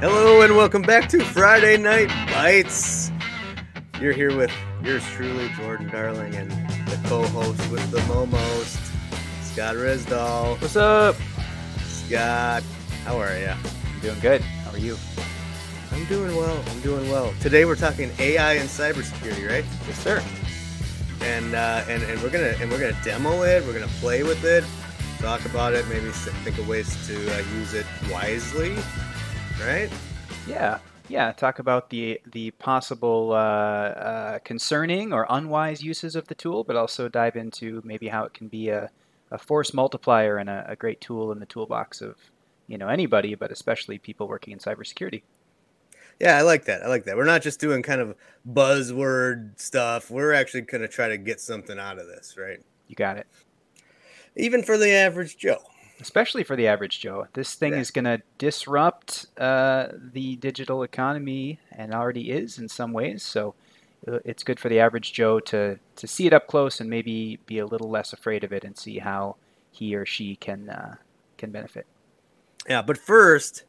Hello and welcome back to Friday Night Bytes. You're here with yours truly, Jordan Darling, and the co-host with the most, Scott Risdall. What's up? Scott, how are you? I'm doing good. How are you? I'm doing well. Today we're talking AI and cybersecurity, right? Yes, sir. And we're gonna demo it. We're gonna play with it, talk about it, maybe think of ways to use it wisely, right? Yeah. Talk about the possible concerning or unwise uses of the tool, but also dive into maybe how it can be a force multiplier and a great tool in the toolbox of anybody, but especially people working in cybersecurity. Yeah, I like that. We're not just doing kind of buzzword stuff. We're actually going to try to get something out of this, right? You got it. Even for the average Joe. Especially for the average Joe. This thing is going to disrupt the digital economy and already is in some ways. So it's good for the average Joe to see it up close and maybe be a little less afraid of it and see how he or she can benefit. Yeah, but first,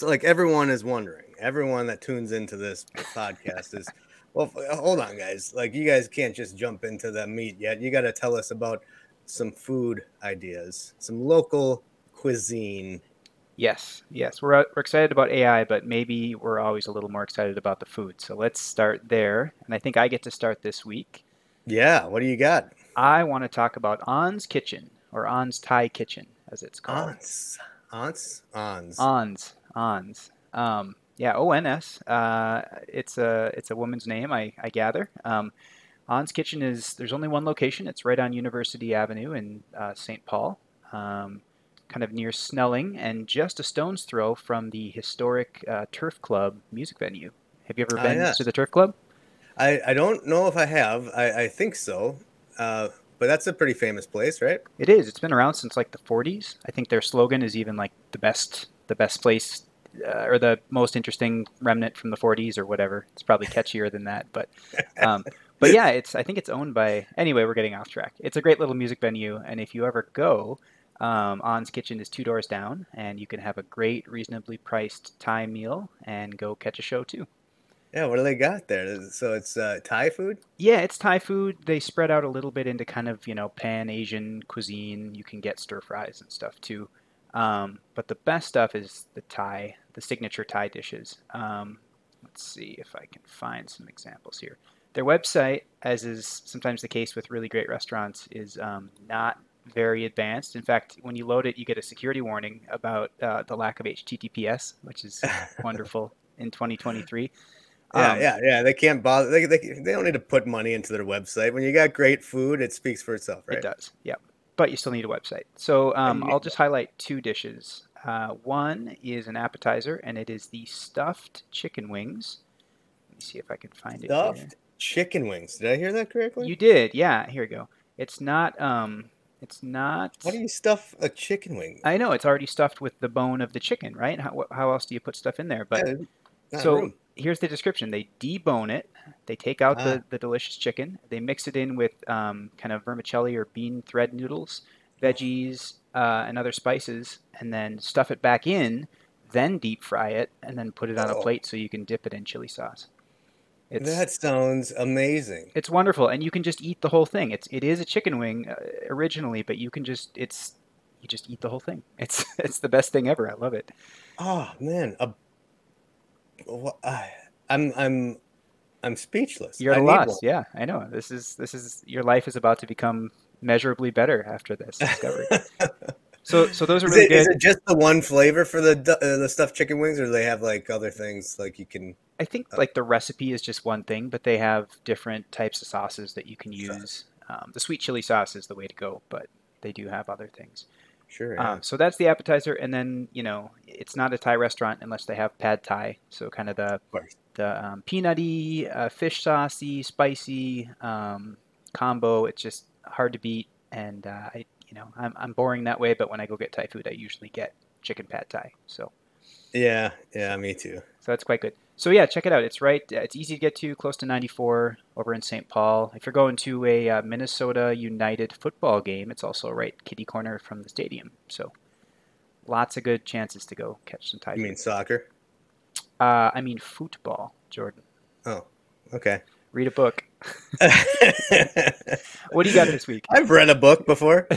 like everyone is wondering, everyone that tunes into this podcast is, well, hold on, guys. Like, you guys can't just jump into the meat yet. You got to tell us about some food ideas, some local cuisine. Yes. We're excited about AI, but maybe we're always a little more excited about the food. So let's start there. And I think I get to start this week. Yeah, what do you got? I want to talk about On's Kitchen, or On's Thai Kitchen, as it's called. Ons. Yeah, ONS. It's a woman's name, I gather. On's Kitchen there's only one location. It's right on University Avenue in St. Paul, kind of near Snelling, and just a stone's throw from the historic Turf Club music venue. Have you ever been to the Turf Club? I don't know if I have. I think so. But that's a pretty famous place, right? It is. It's been around since like the 40s. I think their slogan is even like the best place or the most interesting remnant from the 40s or whatever. It's probably catchier than that, but yeah, I think it's owned by. Anyway, we're getting off track. It's a great little music venue, and if you ever go, On's Kitchen is 2 doors down, and you can have a great, reasonably priced Thai meal and go catch a show too. Yeah, what do they got there? So it's Thai food? Yeah, it's Thai food. They spread out a little bit into kind of, Pan-Asian cuisine. You can get stir fries and stuff too. But the best stuff is the signature Thai dishes. Let's see if I can find some examples here. Their website, as is sometimes the case with really great restaurants, is not very advanced. In fact, when you load it, you get a security warning about the lack of HTTPS, which is wonderful in 2023. Yeah. They can't bother. They don't need to put money into their website. When you got great food, it speaks for itself, right? It does, yeah. But you still need a website. So I'll just highlight 2 dishes. One is an appetizer, and it is the stuffed chicken wings. Let me see if I can find it here. Stuffed chicken wings. Did I hear that correctly? You did, yeah. Here we go. It's not. How do you stuff a chicken wing? I know it's already stuffed with the bone of the chicken, right? How else do you put stuff in there? But so here's the description. They debone it. They take out the delicious chicken. They mix it in with kind of vermicelli or bean thread noodles, veggies, and other spices, and then stuff it back in, then deep fry it, and then put it on a plate so you can dip it in chili sauce. That sounds amazing. It's wonderful, and you can just eat the whole thing. It is a chicken wing originally, but you just eat the whole thing. It's the best thing ever. I love it. Oh man, I'm speechless. You're at a loss. Yeah, I know. This is your life is about to become measurably better after this discovery. So those are really good. Is it just the one flavor for the stuffed chicken wings, or do they have like other things like you can? I think like the recipe is just one thing, but they have different types of sauces that you can use. The sweet chili sauce is the way to go, but they do have other things. Sure. Yeah. So that's the appetizer, and then it's not a Thai restaurant unless they have pad Thai. So kind of the peanutty, fish saucy, spicy combo. It's just hard to beat, and I'm boring that way. But when I go get Thai food, I usually get chicken pad Thai. So yeah, me too. So that's quite good. So yeah, check it out. It's right. It's easy to get to, close to 94 over in St. Paul. If you're going to a Minnesota United football game, it's also right kitty corner from the stadium. So lots of good chances to go catch some Thai food. You mean soccer? I mean football, Jordan. Oh, okay. Read a book. What do you got this week? I've read a book before.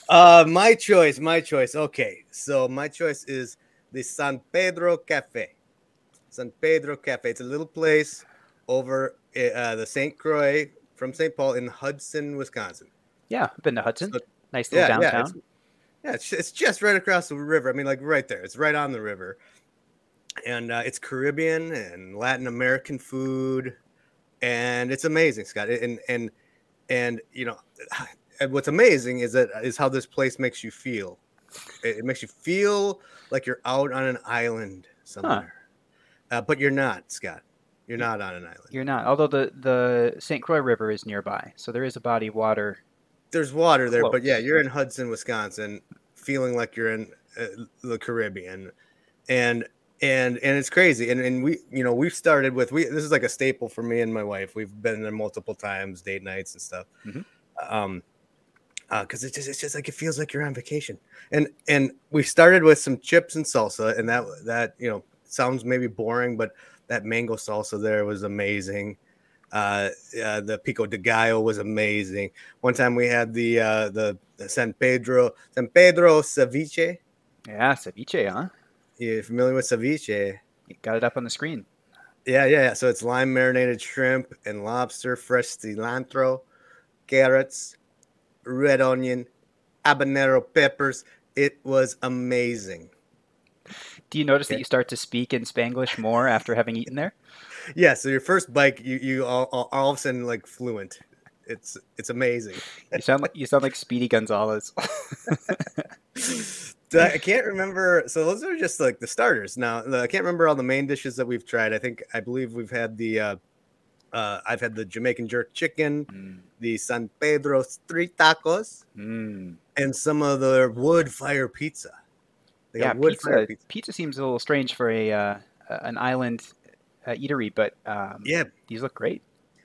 My choice, my choice. Okay, so my choice is the San Pedro Cafe. San Pedro Cafe. It's a little place over the St. Croix from St. Paul in Hudson, Wisconsin. Yeah, I've been to Hudson. So, Nice little yeah, downtown. it's just right across the river. I mean, like right there. It's right on the river, and it's Caribbean and Latin American food, and it's amazing, Scott. And you know, and what's amazing is how this place makes you feel. It makes you feel like you're out on an island Huh. somewhere, but you're not, Scott. You're not on an island. You're not. Although the St. Croix River is nearby, so there is a body of water There's water there, but yeah, close. you're in Hudson, Wisconsin, feeling like you're in the Caribbean, and and it's crazy. And we, you know, we've started with this is like a staple for me and my wife. We've been there multiple times, date nights and stuff. Hmm. Um, because it's just like it feels like you're on vacation. And we started with some chips and salsa, and that you know sounds maybe boring, but that mango salsa there was amazing. The pico de gallo was amazing. One time we had the San Pedro ceviche. Yeah, ceviche, huh? You familiar with ceviche? You got it up on the screen. Yeah. So it's lime marinated shrimp and lobster, fresh cilantro, carrots, red onion, habanero peppers. It was amazing. Do you notice that Yeah. you start to speak in Spanglish more after having eaten there? Yeah. So your first bite, you all of a sudden like fluent. It's amazing. You sound like Speedy Gonzalez. I can't remember. So those are just like the starters. Now I can't remember all the main dishes that we've tried. I believe we've had I've had the Jamaican jerk chicken, Mm. the San Pedro street tacos, Mm. and some of the wood fire pizza. They Yeah, got wood fire pizza. pizza. Pizza seems a little strange for a an island eatery, but Yeah, these look great.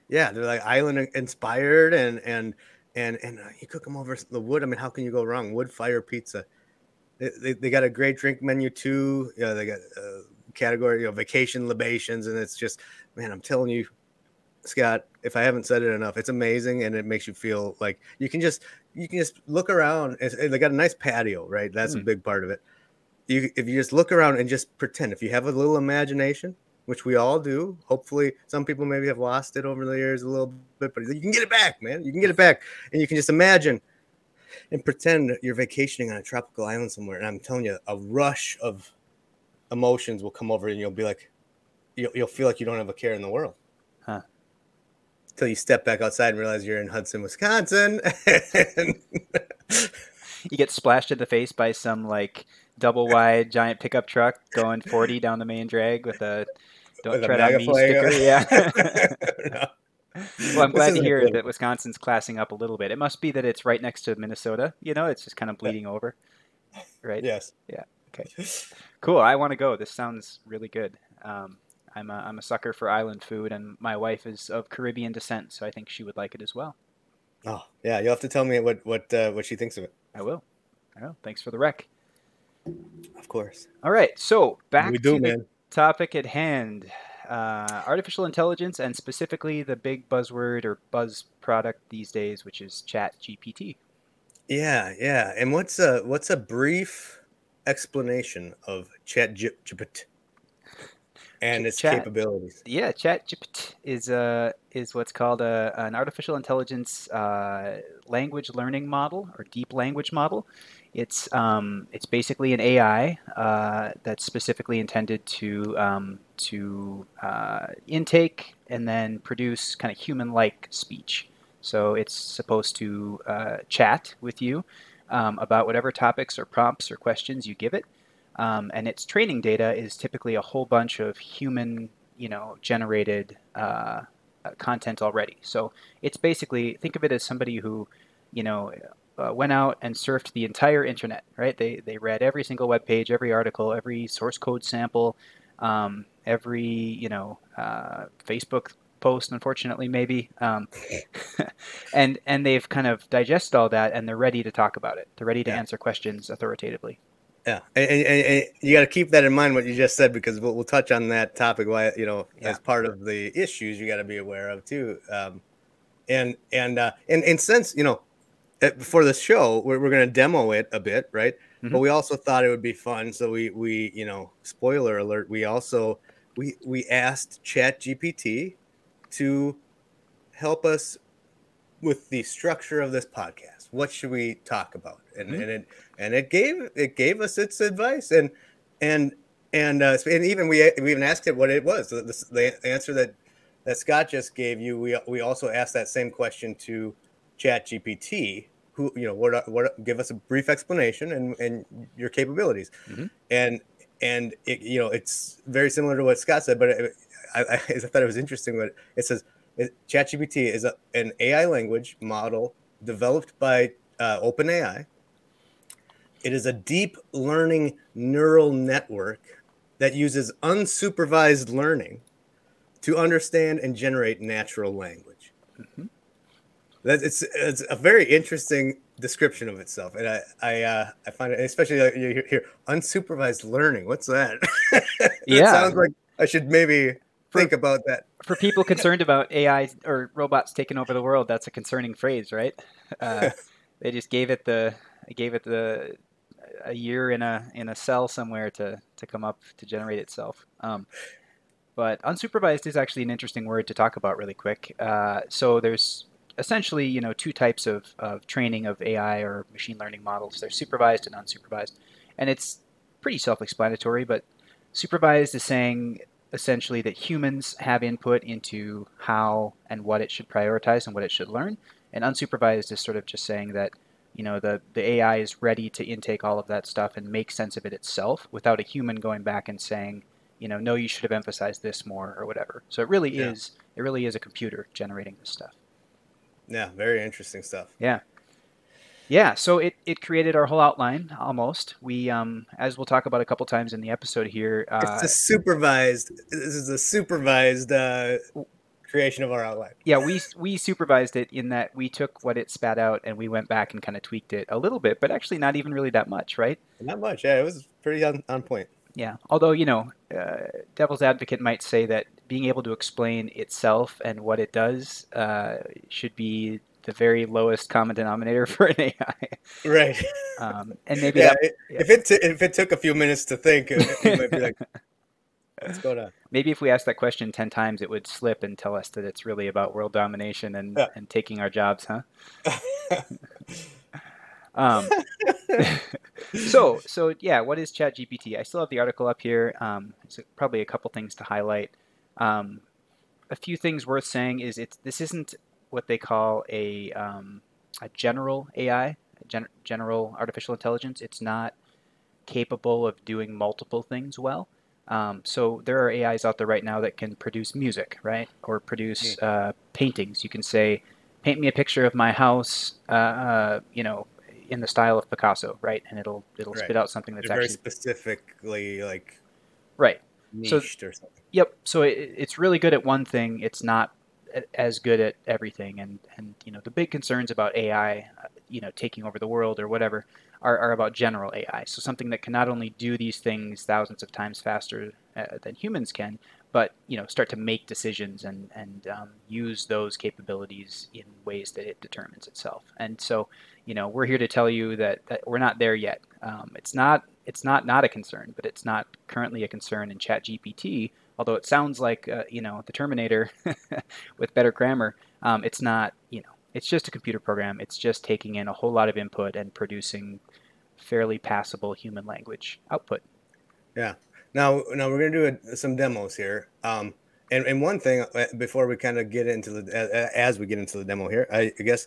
yeah, they're like island inspired, and you cook them over the wood. I mean, how can you go wrong? Wood fire pizza. They got a great drink menu too. Yeah, they got category, vacation libations, and it's just, man, I'm telling you, Scott, if I haven't said it enough, it's amazing, and it makes you feel like you can just look around. They got a nice patio, right? That's a Mm. big part of it. If you just look around and just pretend, if you have a little imagination, which we all do, hopefully some people maybe have lost it over the years a little bit, but you can get it back, man. You can get it back, and you can just imagine and pretend you're vacationing on a tropical island somewhere. And I'm telling you, a rush of emotions will come over, and you'll be like, you'll feel like you don't have a care in the world. Huh. Until you step back outside and realize you're in Hudson, Wisconsin. And You get splashed in the face by some like double wide giant pickup truck going 40 down the main drag with a "Don't with a tread on MAGA me" flag. sticker. Yeah. No, Well, I'm this glad to isn't hear that political. Wisconsin's classing up a little bit. It must be that it's right next to Minnesota. You know, it's just kind of Yeah. bleeding over, right? Yes. Yeah. Okay. Cool. I want to go. This sounds really good. I'm a sucker for island food, and my wife is of Caribbean descent, so I think she would like it as well. Oh, yeah. You'll have to tell me what she thinks of it. I will. I will. Thanks for the rec. Of course. All right. So We back do, to the man. topic at hand. Artificial intelligence, and specifically the big buzzword or buzz product these days, which is ChatGPT. Yeah. And what's a brief explanation of ChatGPT and its Chat, capabilities? yeah, ChatGPT is what's called an artificial intelligence language learning model or deep language model. It's basically an AI that's specifically intended to intake and then produce kind of human-like speech. So it's supposed to chat with you about whatever topics or prompts or questions you give it. And its training data is typically a whole bunch of human, generated content already. So it's basically, think of it as somebody who, went out and surfed the entire internet, right? They read every single web page, every article, every source code sample, every, Facebook post, unfortunately, maybe. And they've kind of digested all that, and they're ready to talk about it. They're ready to Yeah. answer questions authoritatively. Yeah, and you got to keep that in mind what you just said, because we'll touch on that topic. Why, as part of the issues you got to be aware of too. And since for the show we're going to demo it a bit, right? Mm-hmm. But we also thought it would be fun, so we spoiler alert, we also we asked ChatGPT to help us with the structure of this podcast. What should we talk about? And it gave us its advice, and and even we even asked it what it was. The answer that Scott just gave you, we also asked that same question to ChatGPT, who what give us a brief explanation and your capabilities. Mm-hmm. And it's very similar to what Scott said, but I thought it was interesting what it says. ChatGPT is an AI language model developed by OpenAI. It is a deep learning neural network that uses unsupervised learning to understand and generate natural language. Mm-hmm. It's a very interesting description of itself, and I find it, especially you hear unsupervised learning. What's that? It sounds like I should maybe think about that. For people concerned about AI or robots taking over the world, that's a concerning phrase, right? They just gave it a year in a cell somewhere to come up to generate itself. But unsupervised is actually an interesting word to talk about really quick. So there's essentially two types of training of AI or machine learning models. There's supervised and unsupervised, and it's pretty self-explanatory. But supervised is saying essentially that humans have input into how and what it should prioritize and what it should learn. And unsupervised is sort of just saying that the AI is ready to intake all of that stuff and make sense of it itself without a human going back and saying, no, you should have emphasized this more or whatever. So it really is a computer generating this stuff. Yeah, very interesting stuff. Yeah, so it created our whole outline almost. We, as we'll talk about a couple times in the episode here. This is a supervised creation of our outline. Yeah, we supervised it in that we took what it spat out and we went back and kind of tweaked it a little bit, but actually not even really that much, right? Not much, yeah. It was pretty on point. Yeah, although, devil's advocate might say that being able to explain itself and what it does should be the very lowest common denominator for an AI. Right. And maybe if it took a few minutes to think, you might be like, what's going on? Maybe if we asked that question 10 times, it would slip and tell us that it's really about world domination and taking our jobs, huh? So yeah, what is ChatGPT? I still have the article up here. There's probably a couple things to highlight. A few things worth saying is this isn't what they call a general AI, general artificial intelligence. It's not capable of doing multiple things well. So there are AIs out there right now that can produce music, right, or produce paintings. You can say, paint me a picture of my house, in the style of Picasso, right? And it'll spit out something that's very actually specifically niched or something. Yep. So it's really good at one thing. It's not as good at everything. And the big concerns about AI, taking over the world or whatever, are about general AI. So something that can not only do these things thousands of times faster than humans can, but start to make decisions and use those capabilities in ways that it determines itself. And so we're here to tell you that we're not there yet. It's not a concern, but it's not currently a concern in ChatGPT. Although it sounds like the Terminator with better grammar, it's not. It's just a computer program. It's just taking in a whole lot of input and producing fairly passable human language output. Yeah. Now we're going to do some demos here. And one thing before we kind of get into as we get into the demo here, I guess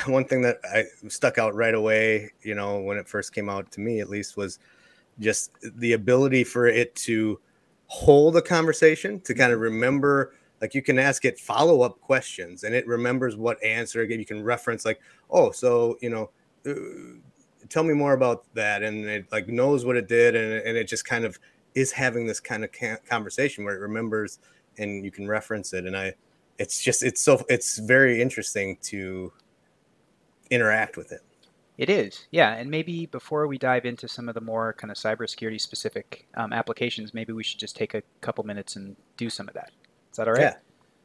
one thing that I stuck out right away, when it first came out to me, at least, was just the ability for it to hold a conversation, to kind of remember, like you can ask it follow-up questions and it remembers what answer you can reference, like, oh, so, tell me more about that. And it like knows what it did. And it just kind of is having this kind of conversation where it remembers and you can reference it. And it's very interesting to interact with it. It is, yeah. And maybe before we dive into some of the more kind of cybersecurity specific applications, maybe we should just take a couple minutes and do some of that. Is that all right? Yeah.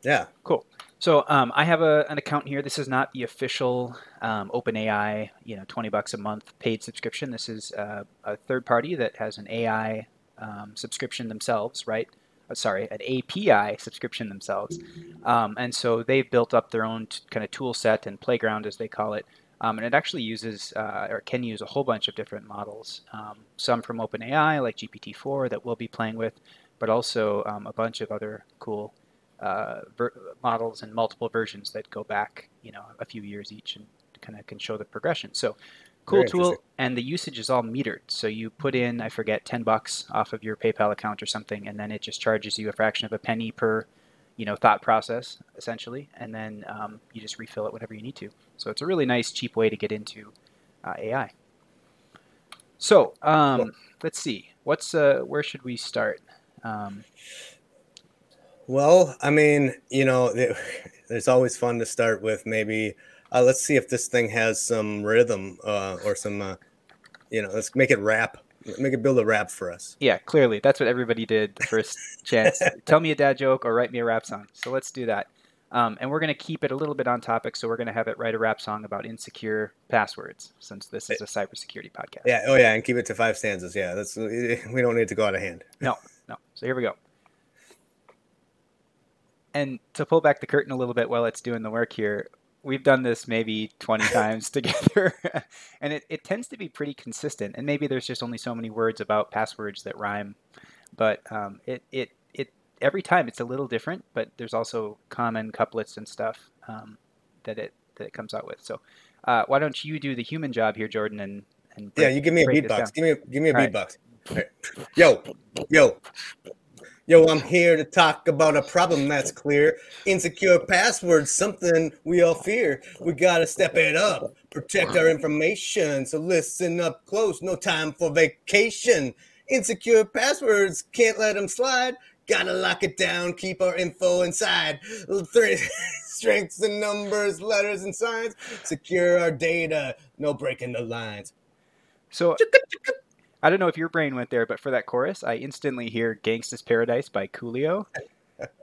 Yeah. Cool. So I have an account here. This is not the official OpenAI, $20 a month paid subscription. This is a third party that has an AI subscription themselves, right? Sorry, an API subscription themselves. And so they've built up their own kind of tool set and playground, as they call it. And it actually uses or can use a whole bunch of different models, some from OpenAI like GPT-4 that we'll be playing with, but also a bunch of other cool models and multiple versions that go back, a few years each and kind of can show the progression. So cool Very interesting. tool, and the usage is all metered. So you put in, I forget, $10 off of your PayPal account or something, and then it just charges you a fraction of a penny per, thought process essentially, and then you just refill it whenever you need to. So it's a really nice, cheap way to get into AI. So Well, let's see, where should we start? well, I mean, it's always fun to start with maybe, let's see if this thing has some rhythm or some, let's make it rap, make it build a rap for us. Yeah, clearly. That's what everybody did the first chance. Tell me a dad joke or write me a rap song. So let's do that. And we're going to keep it a little bit on topic. So we're going to have it write a rap song about insecure passwords, since this is a cybersecurity podcast. Yeah. Oh, yeah. And keep it to 5 stanzas. Yeah. We don't need to go out of hand. No. So here we go. And to pull back the curtain a little bit while it's doing the work here, we've done this maybe 20 times together, and it tends to be pretty consistent. And maybe there's just only so many words about passwords that rhyme, but it every time it's a little different. But there's also common couplets and stuff that it comes out with. So why don't you do the human job here, Jordan, and Yeah. You give me a break this beatbox. down. Give me a All right. beatbox. All right. Yo, I'm here to talk about a problem that's clear. Insecure passwords, something we all fear. We gotta step it up, protect our information. So listen up close, no time for vacation. Insecure passwords, can't let them slide. Gotta lock it down, keep our info inside. Strengths and numbers, letters and signs. Secure our data, no breaking the lines. So I don't know if your brain went there, but for that chorus, I instantly hear Gangsta's Paradise by Coolio.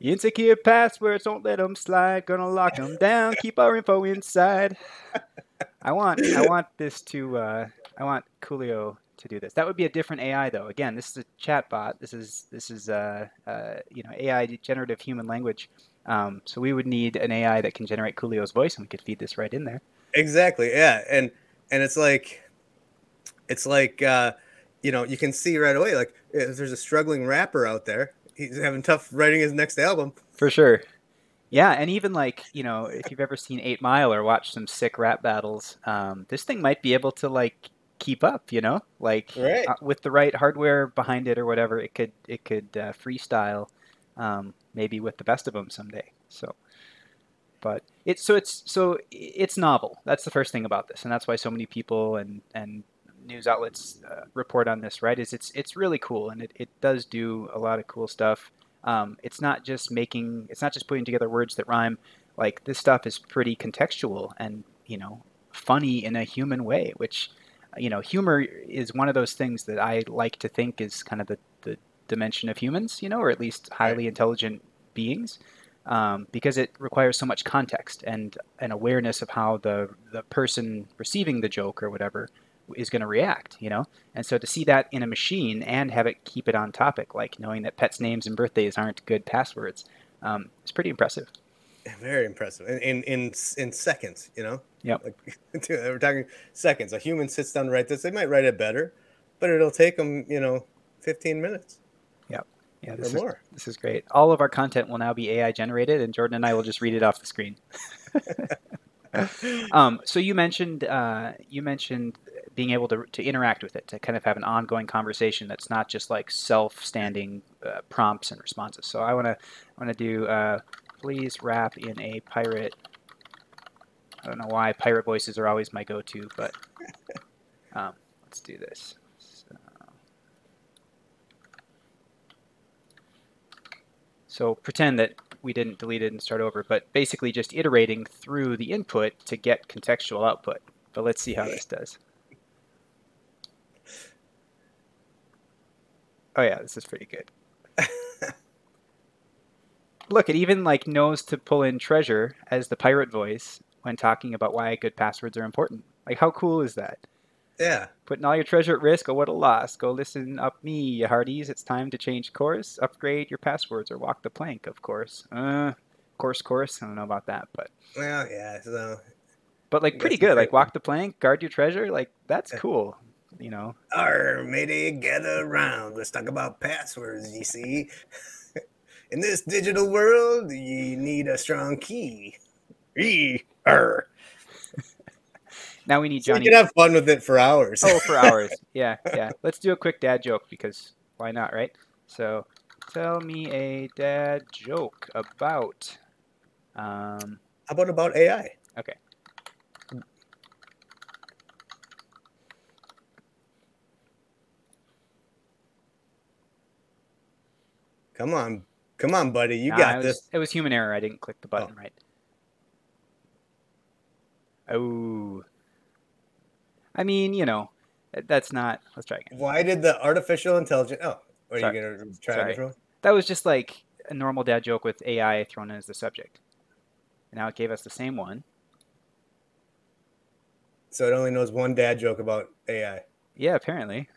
Insecure passwords, don't let them slide. Gonna lock them down, keep our info inside. I want Coolio to do this. That would be a different AI though. Again, this is a chatbot. This is AI generative human language. So we would need an AI that can generate Coolio's voice, and we could feed this right in there. Exactly. Yeah. And it's like you can see right away, like, if there's a struggling rapper out there, he's having tough writing his next album. For sure. Yeah, and even like, if you've ever seen 8 Mile or watched some sick rap battles, this thing might be able to like keep up, like Right. with the right hardware behind it or whatever, it could freestyle, maybe with the best of them someday. So, but it's novel. That's the first thing about this, and that's why so many people and news outlets report on this, right? It's really cool, and it does do a lot of cool stuff. It's not just putting together words that rhyme. Like, this stuff is pretty contextual and funny in a human way, which humor is one of those things that I like to think is kind of the dimension of humans, or at least highly intelligent beings, because it requires so much context and an awareness of how the person receiving the joke or whatever is going to react, and so to see that in a machine and have it keep it on topic, like knowing that pets' names and birthdays aren't good passwords, is pretty impressive. Very impressive. In seconds, Yep. like, we're talking seconds. A human sits down to write this, they might write it better, but it'll take them 15 minutes. Yep. Yeah, this is great. All of our content will now be AI generated, and Jordan and I will just read it off the screen. So you mentioned being able to interact with it, to kind of have an ongoing conversation that's not just like self-standing prompts and responses. So I want to do please rap in a pirate. I don't know why pirate voices are always my go-to, but let's do this. So pretend that we didn't delete it and start over, but basically just iterating through the input to get contextual output. But let's see how this does. Oh yeah, this is pretty good. Look, it even like knows to pull in treasure as the pirate voice when talking about why good passwords are important. Like, how cool is that? Yeah. Putting all your treasure at risk, oh, what a loss. Go listen up me, you hearties. It's time to change course. Upgrade your passwords or walk the plank, of course. Course. I don't know about that, but... Well, yeah, so... But, like, I pretty guess you good. try. Like, walk the plank, guard your treasure. Like, that's cool, you know? Arr, matey, gather around. Let's talk about passwords, you see. In this digital world, you need a strong key. Arr. Now we need So you Johnny... can have fun with it for hours. Oh, for hours. Yeah. Let's do a quick dad joke because why not, right? So, tell me a dad joke about... How about AI? Okay. Come on, buddy. You got this. It was human error. I didn't click the button right. Oh. I mean, you know, that's not... Let's try again. Why did the artificial intelligence... Oh, are Sorry. you going to try a different one? That was just like a normal dad joke with AI thrown in as the subject. And now it gave us the same one. So it only knows one dad joke about AI. Yeah, apparently.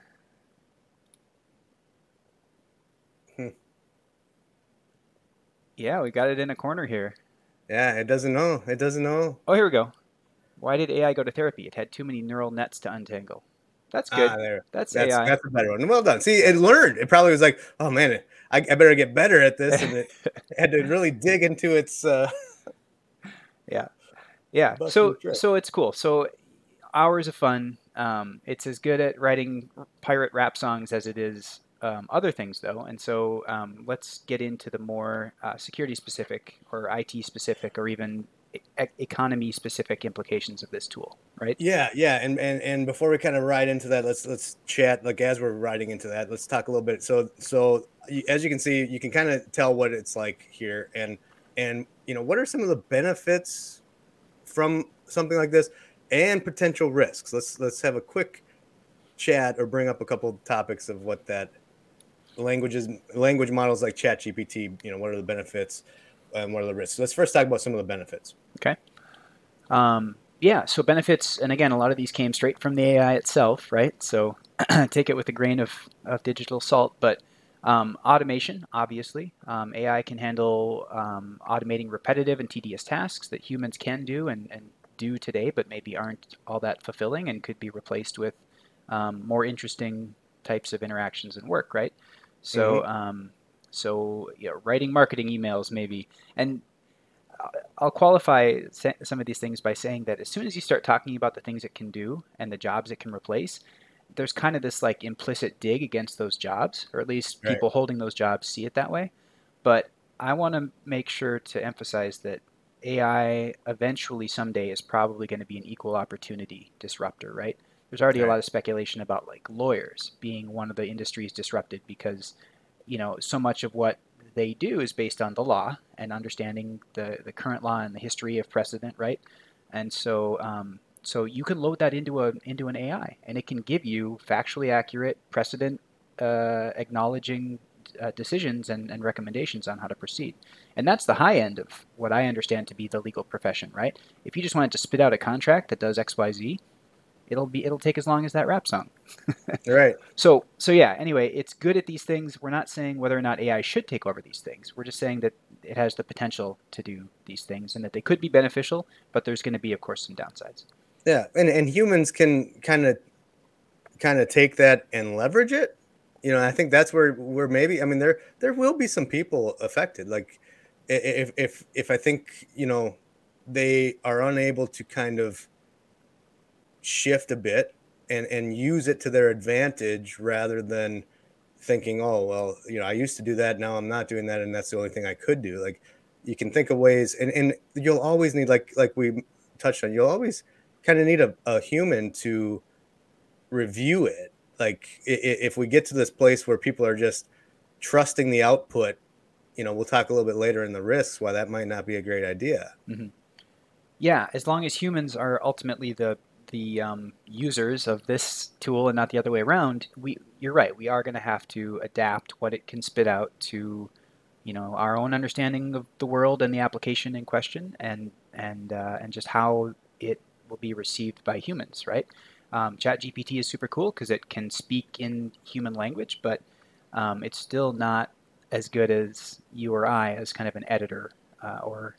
Yeah, we got it in a corner here. Yeah, it doesn't know. It doesn't know. Oh, here we go. Why did AI go to therapy? It had too many neural nets to untangle. That's good. That's AI. That's a better one. Well done. See, it learned. It probably was like, oh man, I better get better at this, and it had to really dig into its. Yeah. So it's cool. So hours of fun. It's as good at writing pirate rap songs as it is other things, though. And so let's get into the more security specific or IT specific or even economy specific implications of this tool, right? Yeah. And before we kind of ride into that, let's chat. Like as we're riding into that, let's talk a little bit. So as you can see, you can kind of tell what it's like here, and you know, what are some of the benefits from something like this and potential risks. Let's have a quick chat or bring up a couple of topics of what that language models like ChatGPT, you know, what are the benefits and what are the risks. Let's first talk about some of the benefits. Okay. Yeah, so benefits, and again, a lot of these came straight from the AI itself, right? So take it with a grain of digital salt, but automation, obviously. AI can handle automating repetitive and tedious tasks that humans can do and do today, but maybe aren't all that fulfilling and could be replaced with more interesting types of interactions and work, right? So, so you know, writing marketing emails maybe, and I'll qualify some of these things by saying that as soon as you start talking about the things it can do and the jobs it can replace, there's kind of this like implicit dig against those jobs, or at least people holding those jobs see it that way. But I want to make sure to emphasize that AI eventually someday is probably going to be an equal opportunity disruptor, right? There's already a lot of speculation about like lawyers being one of the industries disrupted because, you know, so much of what they do is based on the law and understanding the current law and the history of precedent, right? And so so you can load that into an AI, and it can give you factually accurate, precedent acknowledging decisions and recommendations on how to proceed. And that's the high end of what I understand to be the legal profession, right? If you just wanted to spit out a contract that does X, Y, Z, it'll take as long as that rap song. Right. So yeah, anyway, it's good at these things. We're not saying whether or not AI should take over these things. We're just saying that it has the potential to do these things and that they could be beneficial, but there's going to be, of course, some downsides. Yeah, and humans can kind of take that and leverage it. You know, I think that's where maybe, I mean, there will be some people affected. Like if I think, you know, they are unable to kind of shift a bit and use it to their advantage rather than thinking, oh, well, you know, I used to do that, now I'm not doing that, and that's the only thing I could do. Like you can think of ways, and you'll always need, like we touched on, you'll always kind of need a human to review it. Like if we get to this place where people are just trusting the output, you know, we'll talk a little bit later in the risks why that might not be a great idea. Yeah, as long as humans are ultimately the users of this tool and not the other way around, you're right. We are going to have to adapt what it can spit out to, our own understanding of the world and the application in question, and just how it will be received by humans, right? ChatGPT is super cool because it can speak in human language, but it's still not as good as you or I as kind of an editor, or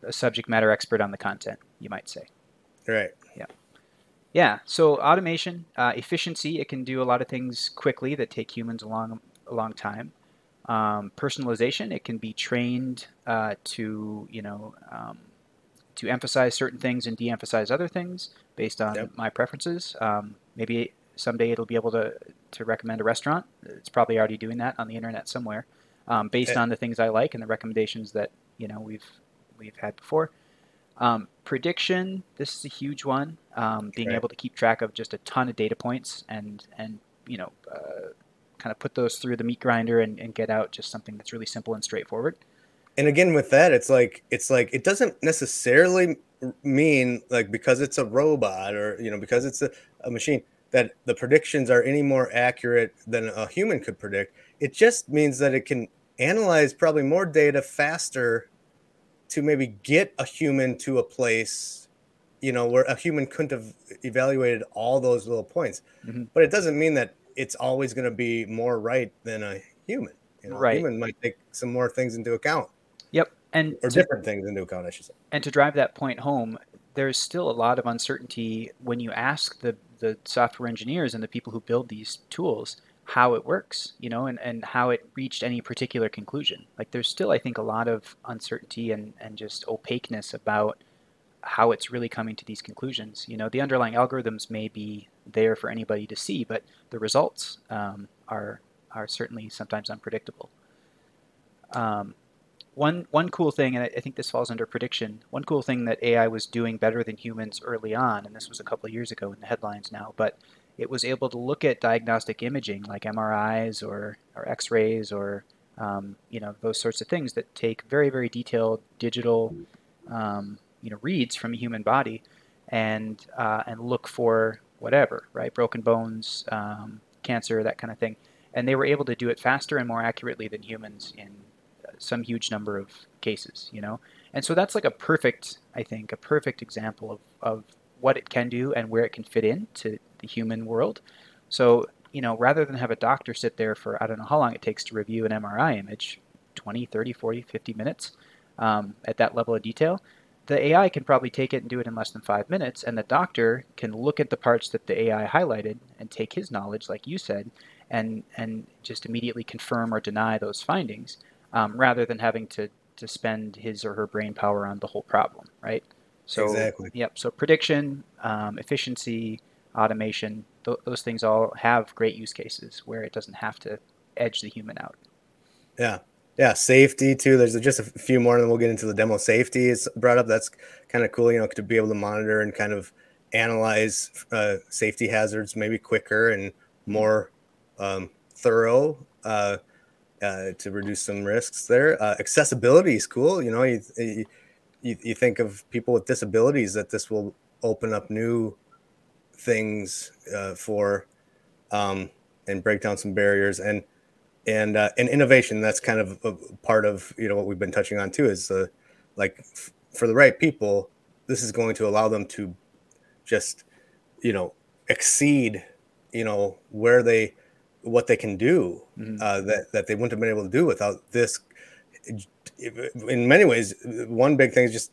a subject matter expert on the content, you might say. Right. Yeah. Yeah. So automation, efficiency, it can do a lot of things quickly that take humans a long time. Personalization, it can be trained to emphasize certain things and de-emphasize other things based on Yep. my preferences. Maybe someday it'll be able to recommend a restaurant. It's probably already doing that on the internet somewhere, based Eh, on the things I like and the recommendations that we've had before. Prediction, this is a huge one. Being Right. able to keep track of just a ton of data points and kind of put those through the meat grinder and get out just something that's really simple and straightforward. And again, with that, it's like it doesn't necessarily mean like because it's a robot or because it's a machine that the predictions are any more accurate than a human could predict. It just means that it can analyze probably more data faster to maybe get a human to a place, where a human couldn't have evaluated all those little points. Hmm. But it doesn't mean that it's always going to be more right than a human. A Right. human might take some more things into account, Yep. And or to different things into account, I should say. and to drive that point home, there's still a lot of uncertainty when you ask the software engineers and the people who build these tools how it works, and how it reached any particular conclusion. Like there's still, I think, a lot of uncertainty and just opaqueness about how it's really coming to these conclusions. The underlying algorithms may be there for anybody to see, but the results are certainly sometimes unpredictable. Um, one cool thing, and I think this falls under prediction, one cool thing that AI was doing better than humans early on, and this was a couple of years ago in the headlines now, but it was able to look at diagnostic imaging like MRIs or X-rays or those sorts of things that take very, very detailed digital reads from a human body and look for whatever, right? Broken bones, cancer, that kind of thing. And they were able to do it faster and more accurately than humans in some huge number of cases. And so that's like I think, a perfect example of what it can do and where it can fit into the human world. So, rather than have a doctor sit there for, I don't know how long it takes to review an MRI image, 20, 30, 40, 50 minutes, at that level of detail, the AI can probably take it and do it in less than 5 minutes, and the doctor can look at the parts that the AI highlighted and take his knowledge, like you said, and just immediately confirm or deny those findings, rather than having to spend his or her brain power on the whole problem, right? So, Exactly. yep. So prediction, efficiency, automation, those things all have great use cases where it doesn't have to edge the human out. Yeah. Yeah. Safety too. There's just a few more, and then we'll get into the demo. Safety is brought up. That's kind of cool, to be able to monitor and kind of analyze safety hazards maybe quicker and more thorough, to reduce some risks there. Accessibility is cool. You think of people with disabilities, that this will open up new things for and break down some barriers, and innovation. That's kind of a part of what we've been touching on too, is for the right people, this is going to allow them to just exceed where what they can do, Mm-hmm. that they wouldn't have been able to do without this. In many ways, one big thing is just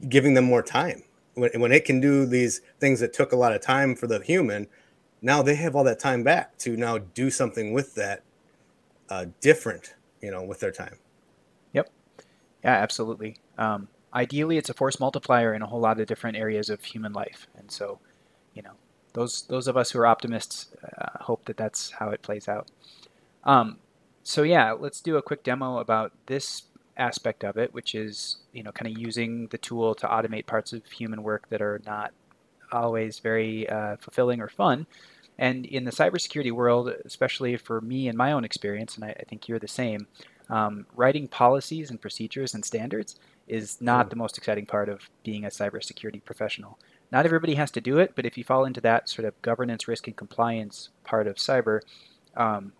giving them more time. When it can do these things that took a lot of time for the human, now they have all that time back to now do something with that, different, with their time. Yep. Yeah, absolutely. Ideally, it's a force multiplier in a whole lot of different areas of human life, and so, you know, those of us who are optimists hope that that's how it plays out. Um, so yeah, let's do a quick demo about this aspect of it, which is kind of using the tool to automate parts of human work that are not always very fulfilling or fun. And in the cybersecurity world, especially for me and my own experience, and I think you're the same, writing policies and procedures and standards is not the most exciting part of being a cybersecurity professional. Not everybody has to do it, but if you fall into that sort of governance, risk, and compliance part of cyber, um,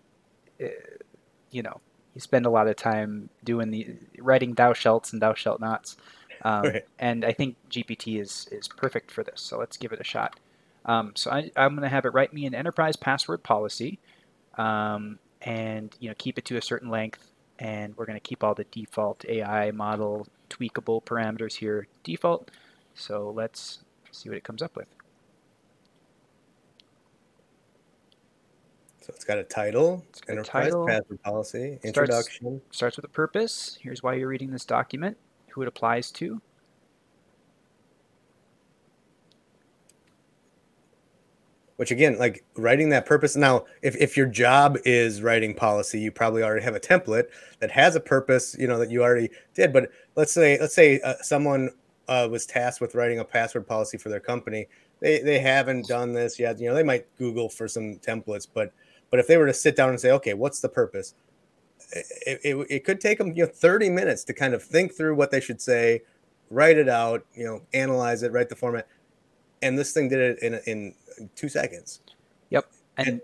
you know, you spend a lot of time doing the writing thou shalts and thou shalt nots. Right. And I think GPT is perfect for this. So let's give it a shot. I'm going to have it write me an enterprise password policy, and keep it to a certain length. And we're going to keep all the default AI model tweakable parameters here default. So let's see what it comes up with. So it's got a title, It's got a enterprise title, password policy, introduction. starts with a purpose. Here's why you're reading this document, who it applies to. Which again, like writing that purpose. Now, if your job is writing policy, you probably already have a template that has a purpose, that you already did. But let's say someone was tasked with writing a password policy for their company. They haven't done this yet. They might Google for some templates, but if they were to sit down and say, okay, what's the purpose? It could take them 30 minutes to kind of think through what they should say, write it out, analyze it, write the format. And this thing did it in 2 seconds. Yep. And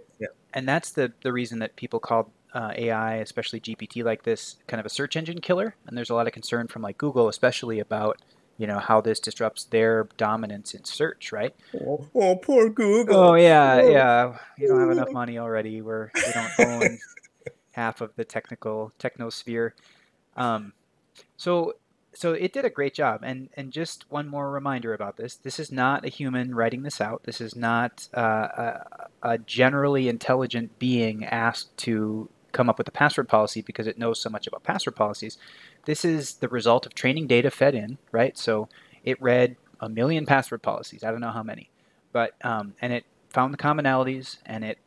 that's the reason that people call AI, especially GPT like this, kind of a search engine killer. And there's a lot of concern from like Google, especially about, how this disrupts their dominance in search, right? Oh, poor Google. Oh, yeah. You don't have enough money already. We don't own half of the technosphere. So it did a great job. And just one more reminder about this. This is not a human writing this out. This is not a generally intelligent being asked to come up with a password policy because it knows so much about password policies. This is the result of training data fed in, right? So it read 1 million password policies. I don't know how many. But and it found the commonalities, and it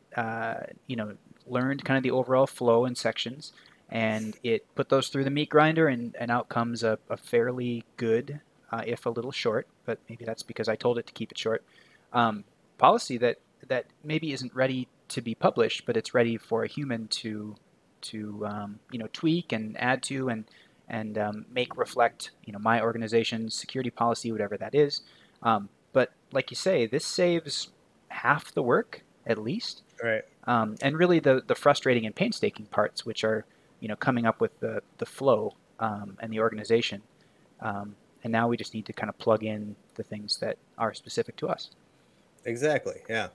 learned kind of the overall flow and sections, and it put those through the meat grinder, and out comes a fairly good, if a little short, but maybe that's because I told it to keep it short, policy that maybe isn't ready to be published, but it's ready for a human to tweak and add to and make reflect my organization's security policy, whatever that is. But like you say, this saves half the work at least. Right. And really the frustrating and painstaking parts, which are coming up with the flow and the organization. And now we just need to kind of plug in the things that are specific to us. Exactly. Yeah.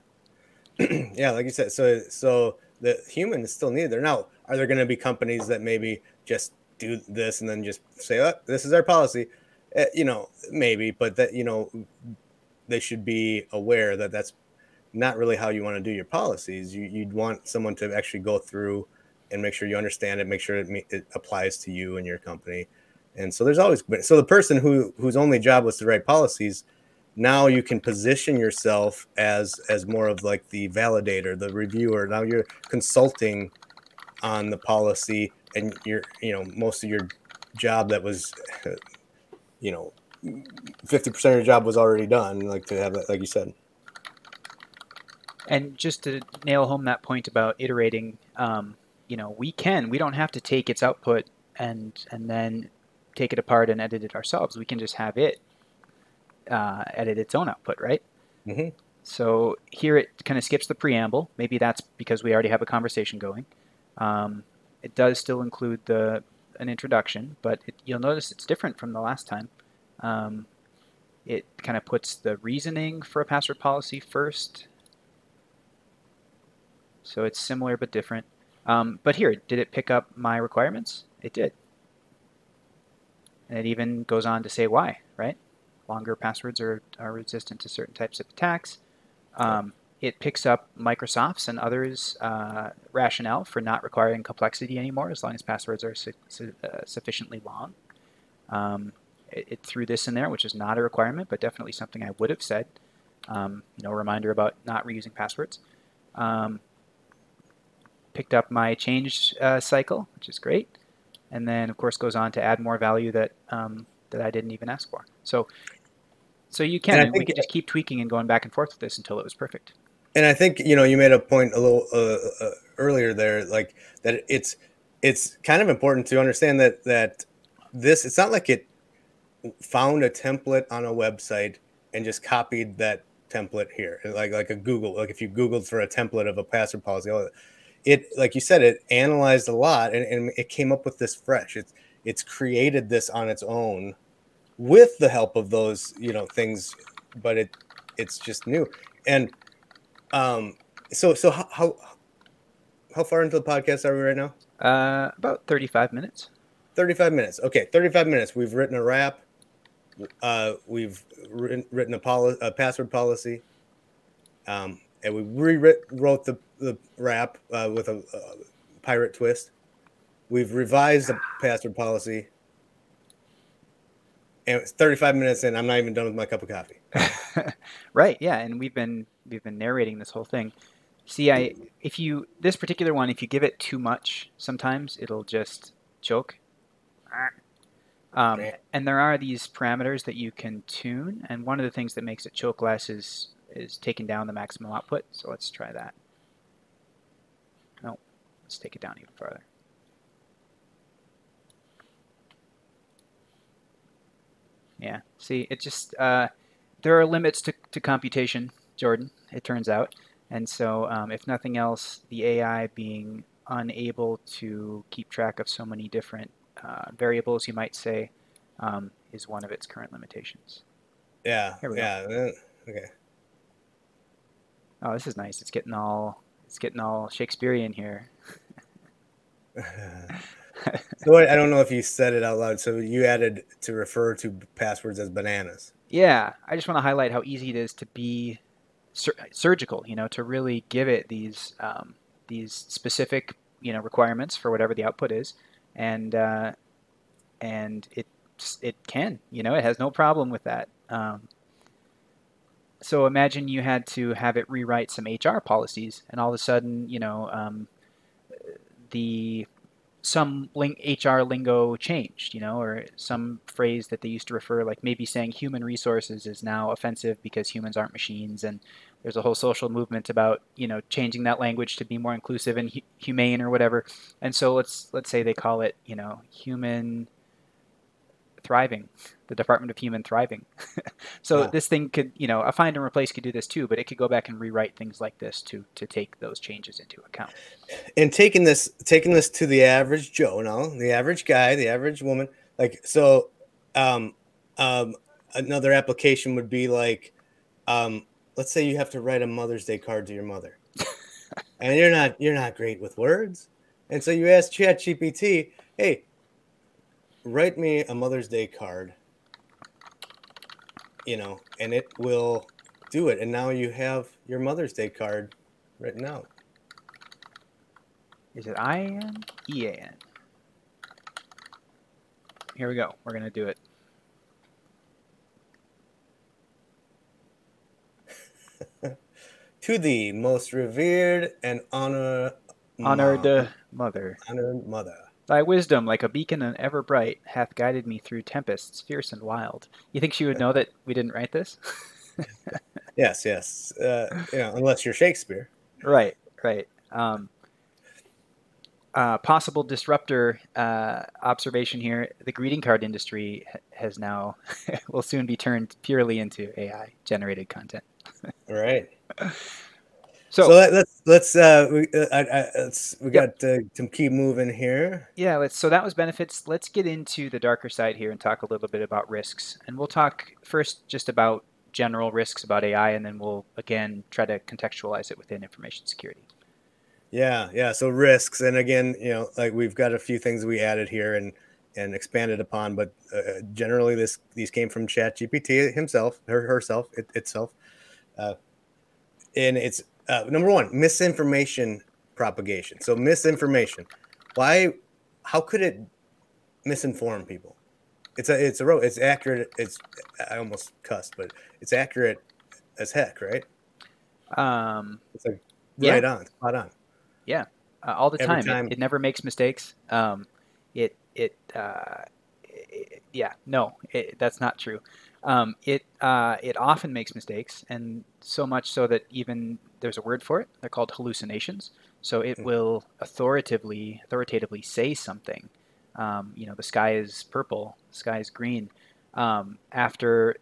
Yeah, like you said. So the human is still needed there. Now, are there going to be companies that maybe just do this and then just say, "Oh, this is our policy"? Maybe, but that they should be aware that that's not really how you want to do your policies. You'd want someone to actually go through and make sure you understand it, make sure it applies to you and your company. And so there's always the person whose only job was to write policies. Now you can position yourself as more of like the validator, the reviewer. Now you're consulting on the policy, and most of your job that was 50% of your job was already done, like to have that, like you said. And just to nail home that point about iterating, we don't have to take its output and then take it apart and edit it ourselves. We can just have it edit its own output, right? Mm-hmm. So here it kind of skips the preamble. Maybe that's because we already have a conversation going. It does still include an introduction, but you'll notice it's different from the last time. It kind of puts the reasoning for a password policy first. So it's similar but different. But here, did it pick up my requirements? It did. And it even goes on to say why, right? Longer passwords are resistant to certain types of attacks. It picks up Microsoft's and others' rationale for not requiring complexity anymore as long as passwords are sufficiently long. It threw this in there, which is not a requirement, but definitely something I would have said. A reminder about not reusing passwords. Picked up my change cycle, which is great. And then, of course, goes on to add more value that I didn't even ask for. So you can, we could just keep tweaking and going back and forth with this until it was perfect. And I think, you made a point a little earlier there, like that it's kind of important to understand that this, it's not like it found a template on a website and just copied that template here, like a Google, like if you Googled for a template of a password policy, it, like you said, it analyzed a lot, and it came up with this fresh. It's created this on its own with the help of those, things, but it's just new. And so how far into the podcast are we right now? About 35 minutes. 35 minutes. Okay, 35 minutes. We've written a rap. We've written a password policy, and we rewrote the rap with a pirate twist. We've revised the password policy, and it's 35 minutes in. I'm not even done with my cup of coffee. Right. Yeah, and we've been narrating this whole thing. See, this particular one, if you give it too much, sometimes it'll just choke. And there are these parameters that you can tune, and one of the things that makes it choke less is taking down the maximum output. So let's try that. No, let's take it down even farther. Yeah, see, it just there are limits to computation, Jordan, it turns out. And so if nothing else, the AI being unable to keep track of so many different variables, you might say, is one of its current limitations. Yeah. Here we go. Okay. Oh, this is nice. It's getting all Shakespearean here. So I don't know if you said it out loud. So you added to refer to passwords as bananas. Yeah, I just want to highlight how easy it is to be surgical. To really give it these specific requirements for whatever the output is, and it can. It has no problem with that. So imagine you had to have it rewrite some HR policies, and all of a sudden, some HR lingo changed, or some phrase that they used to refer, like maybe saying human resources is now offensive because humans aren't machines, and there's a whole social movement about changing that language to be more inclusive and humane or whatever. And so let's say they call it human thriving, the Department of Human Thriving. So this thing could, a find and replace could do this too, but it could go back and rewrite things like this to take those changes into account. And taking this to the average Joe, the average guy, the average woman, like, so another application would be like, let's say you have to write a Mother's Day card to your mother, and you're not great with words, and so you ask ChatGPT, hey, write me a Mother's Day card, and it will do it. And now you have your Mother's Day card written out. Is it IAN? EAN. Here we go. We're going to do it. To the most revered and honored mother. Honored mother. Thy wisdom, like a beacon and ever bright, hath guided me through tempests fierce and wild. You think she would know that we didn't write this? Yes. Unless you're Shakespeare. Right. Possible disruptor observation here. The greeting card industry has now will soon be turned purely into AI generated content. Right. So let's we got to keep moving here. Yeah, so that was benefits. Let's get into the darker side here and talk a little bit about risks. And we'll talk first just about general risks about AI, and then we'll again try to contextualize it within information security. Yeah. So risks, and again, like we've got a few things we added here and expanded upon, but generally these came from ChatGPT herself, itself, and it's number one, misinformation propagation. So misinformation, how could it misinform people? It's accurate. I almost cussed, but it's accurate as heck, right? It's like on, spot on. Yeah, all the time. It never makes mistakes. That's not true. It often makes mistakes, and so much so that even there's a word for it. They're called hallucinations. So it will authoritatively say something. The sky is purple, the sky is green, after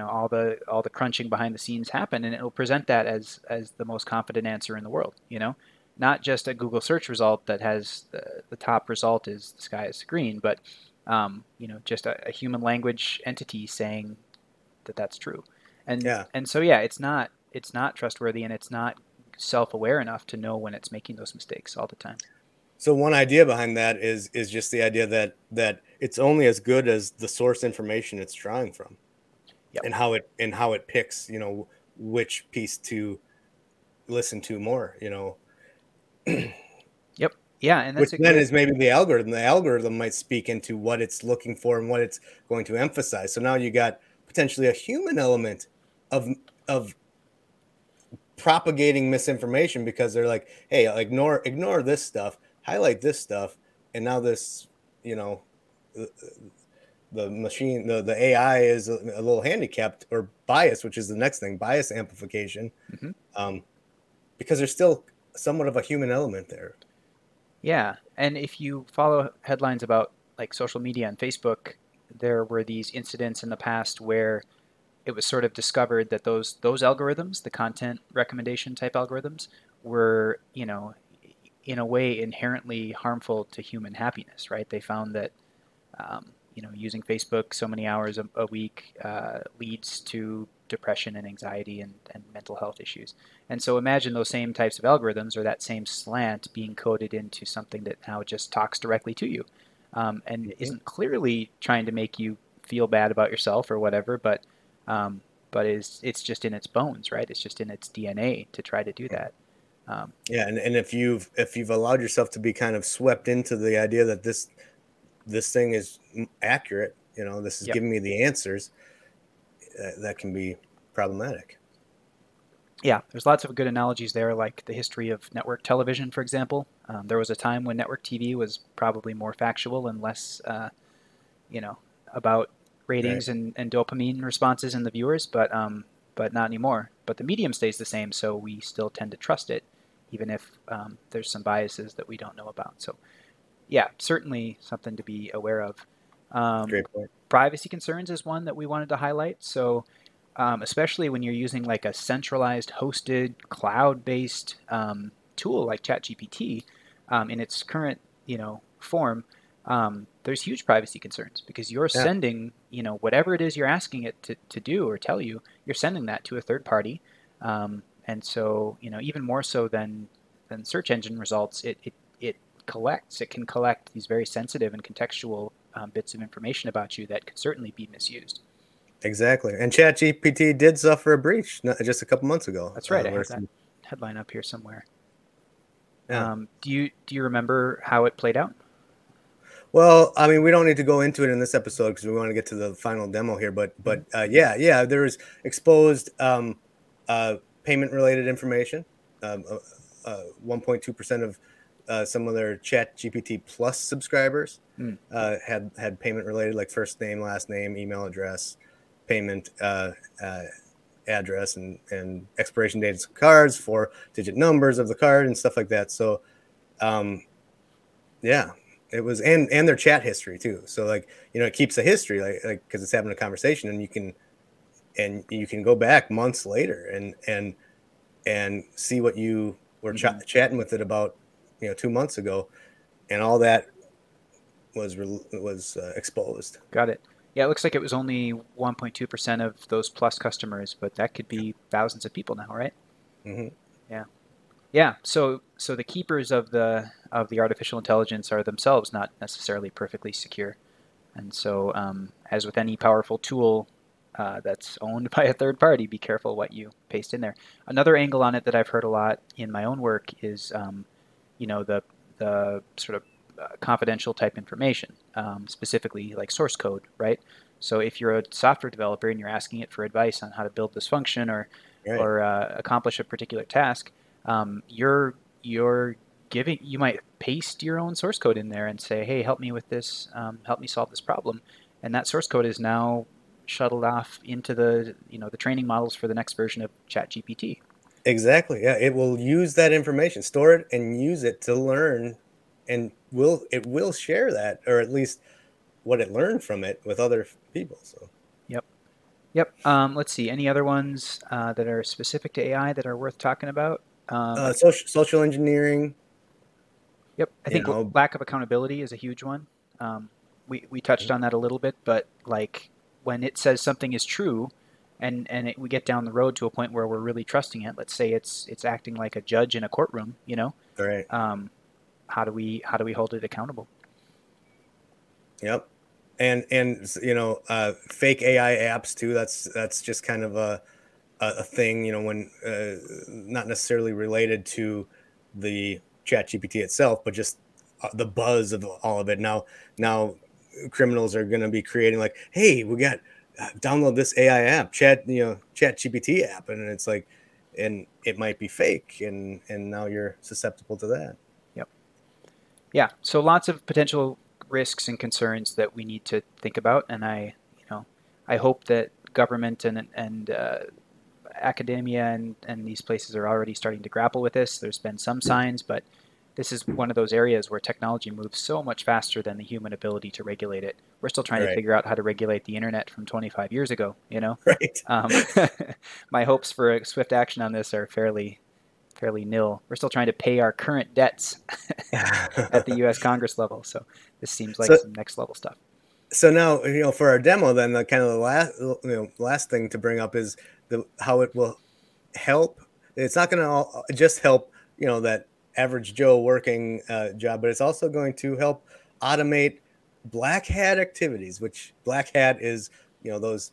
all the crunching behind the scenes happen, and it'll present that as the most confident answer in the world. Not just a Google search result that has the top result is the sky is green, but just a human language entity saying that that's true. And Yeah. and so yeah, it's not trustworthy, and it's not self-aware enough to know when it's making those mistakes all the time. So one idea behind that is just the idea that it's only as good as the source information it's drawing from, Yep. and how it picks, which piece to listen to more, Yep. Yeah, and which that's a then good. is maybe the algorithm. The algorithm might speak into what it's looking for and what it's going to emphasize. So now you got potentially a human element of of propagating misinformation because they're like, hey, ignore this stuff, highlight this stuff, and now this, the, the machine, the AI is a little handicapped or biased, which is the next thing, bias amplification, Mhm. um, because there's still somewhat of a human element there. Yeah, and if you follow headlines about like social media and Facebook, there were these incidents in the past where it was sort of discovered that those algorithms, the content recommendation type algorithms, were, in a way inherently harmful to human happiness, right? They found that using Facebook so many hours a week leads to depression and anxiety and mental health issues. And so imagine those same types of algorithms or that same slant being coded into something that now just talks directly to you, and Mhm. isn't clearly trying to make you feel bad about yourself or whatever, um, but it's just in its bones, right? It's just in its DNA to try to do that. Yeah, and if you've allowed yourself to be kind of swept into the idea that this thing is accurate, this is Yep. giving me the answers, that can be problematic. Yeah, there's lots of good analogies there, like the history of network television, for example. There was a time when network TV was probably more factual and less, you know, about Right. ratings and dopamine responses in the viewers, but not anymore. But the medium stays the same, so we still tend to trust it, even if there's some biases that we don't know about. So yeah, certainly something to be aware of. Um, Great point. Privacy concerns is one that we wanted to highlight. So, especially when you're using like a centralized, hosted, cloud-based tool like ChatGPT in its current, form, there's huge privacy concerns because you're Yeah. sending, whatever it is you're asking it to do or tell you, you're sending that to a third party, and so even more so than search engine results, it can collect these very sensitive and contextual bits of information about you that could certainly be misused. Exactly. And ChatGPT did suffer a breach just a couple months ago. That's right. I Where have that some, headline up here somewhere. yeah. Do you remember how it played out? Well, I mean, we don't need to go into it in this episode because we want to get to the final demo here. But Mm-hmm. yeah, there was exposed payment related information. 1.2% of some of their Chat GPT Plus subscribers Mm. had payment related, like first name, last name, email address, payment address, and expiration dates of cards, 4-digit numbers of the card, and stuff like that. So, yeah, it was, and their chat history too. So like, it keeps a history, like because it's having a conversation, and you can go back months later and see what you were Mm-hmm. chatting with it about 2 months ago, and all that was exposed. Got it. Yeah, it looks like it was only 1.2% of those Plus customers, but that could be thousands of people now, right? Hmm. Yeah. Yeah. So the keepers of the artificial intelligence are themselves not necessarily perfectly secure. And so, as with any powerful tool that's owned by a third party, be careful what you paste in there. Another angle on it that I've heard a lot in my own work is, the sort of confidential type information, specifically like source code, right? So if you're a software developer and you're asking it for advice on how to build this function or Right. or accomplish a particular task, you're giving you might paste your own source code in there and say, hey, help me with this, help me solve this problem, and that source code is now shuttled off into the training models for the next version of ChatGPT. Exactly. Yeah, it will use that information, store it, and use it to learn, and it will share that, or at least what it learned from it, with other people. So Yep. Let's see. Any other ones that are specific to AI that are worth talking about? Social engineering, Yep. I you think know, lack of accountability is a huge one. Um, we touched on that a little bit, but like when it says something is true, and we get down the road to a point where we're really trusting it. Let's say it's acting like a judge in a courtroom. right. Um, how do we hold it accountable? Yep. And fake AI apps too. That's just kind of a thing, when not necessarily related to the chat GPT itself, but just the buzz of all of it. Now criminals are going to be creating like, hey, we got download this AI app, chat GPT app. And it's like, and it might be fake. And now you're susceptible to that. Yep. Yeah. So lots of potential risks and concerns that we need to think about, and I hope that government and academia and these places are already starting to grapple with this. There's been some signs, but this is one of those areas where technology moves so much faster than the human ability to regulate it. We're still trying to Right. figure out how to regulate the internet from 25 years ago. Right. Um, my hopes for a swift action on this are fairly nil. We're still trying to pay our current debts at the U.S. Congress level. So this seems like so some next level stuff. so now, for our demo, then the kind of the last thing to bring up is how it will help. It's not going to just help that average Joe working job, but it's also going to help automate black hat activities. Which black hat is those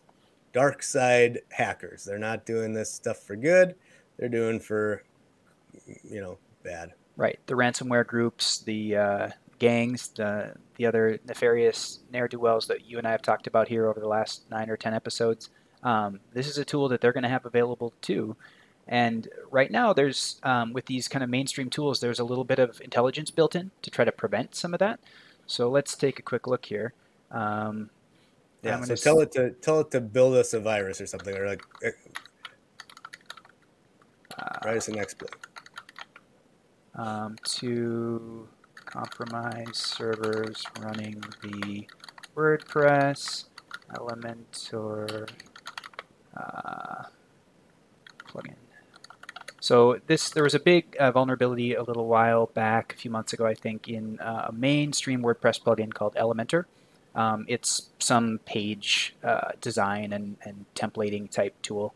dark side hackers. They're not doing this stuff for good. They're doing for bad. Right. The ransomware groups, the gangs, the other nefarious ne'er-do-wells that you and I have talked about here over the last 9 or 10 episodes. This is a tool that they're going to have available too. And right now, there's with these kind of mainstream tools, there's a little bit of intelligence built in to try to prevent some of that. So let's take a quick look here. Yeah. So tell it to build us a virus or something, or like write us an exploit. To compromise servers running the WordPress Elementor plugin. So there was a big vulnerability a little while back, a few months ago, I think, in a mainstream WordPress plugin called Elementor. It's some page design and templating type tool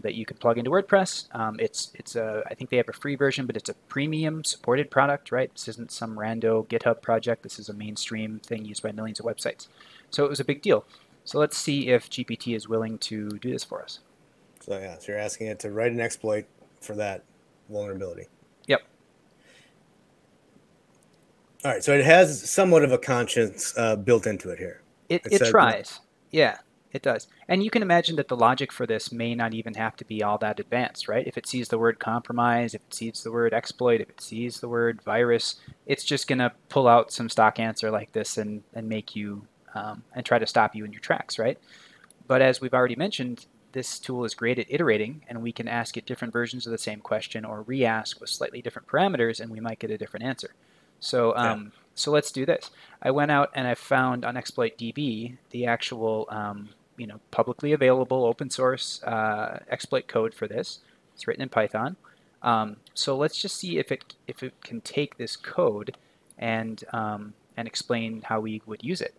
that you can plug into WordPress. I think they have a free version, but it's a premium supported product, right? This isn't some rando GitHub project. This is a mainstream thing used by millions of websites. So it was a big deal. So let's see if GPT is willing to do this for us. So you're asking it to write an exploit for that vulnerability. Yep. All right, so it has somewhat of a conscience built into it here. It tries. Yeah, it does. And you can imagine that the logic for this may not even have to be all that advanced, right? If it sees the word compromise, if it sees the word exploit, if it sees the word virus, it's just going to pull out some stock answer like this and make you and try to stop you in your tracks, right? But as we've already mentioned, this tool is great at iterating, and we can ask it different versions of the same question or re-ask with slightly different parameters, and we might get a different answer. So so let's do this. I went out and I found on ExploitDB the actual publicly available open source exploit code for this. It's written in Python. So let's just see if it can take this code and explain how we would use it.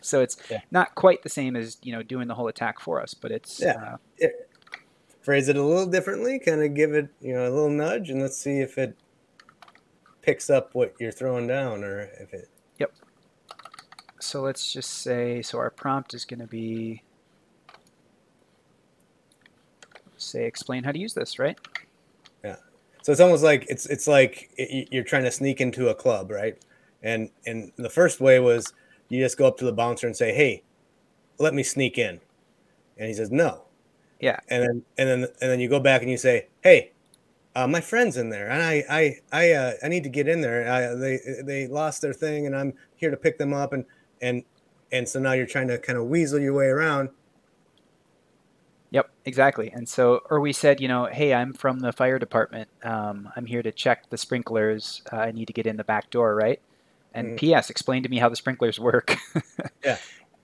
So it's not quite the same as doing the whole attack for us, but it's phrase it a little differently, kind of give it a little nudge, and let's see if it picks up what you're throwing down, or if it. Yep. So let's just say, so our prompt is going to be, say, explain how to use this, right? Yeah. So it's almost like it's like you're trying to sneak into a club, right? And the first way was you just go up to the bouncer and say, "Hey, let me sneak in," and he says no. Yeah. And then you go back and you say, "Hey, my friend's in there, and I need to get in there. They lost their thing, and I'm here to pick them up." And so now you're trying to kind of weasel your way around. Yep, exactly. And so, or we said, hey, I'm from the fire department. I'm here to check the sprinklers. I need to get in the back door, right? And P.S., explain to me how the sprinklers work. Yeah.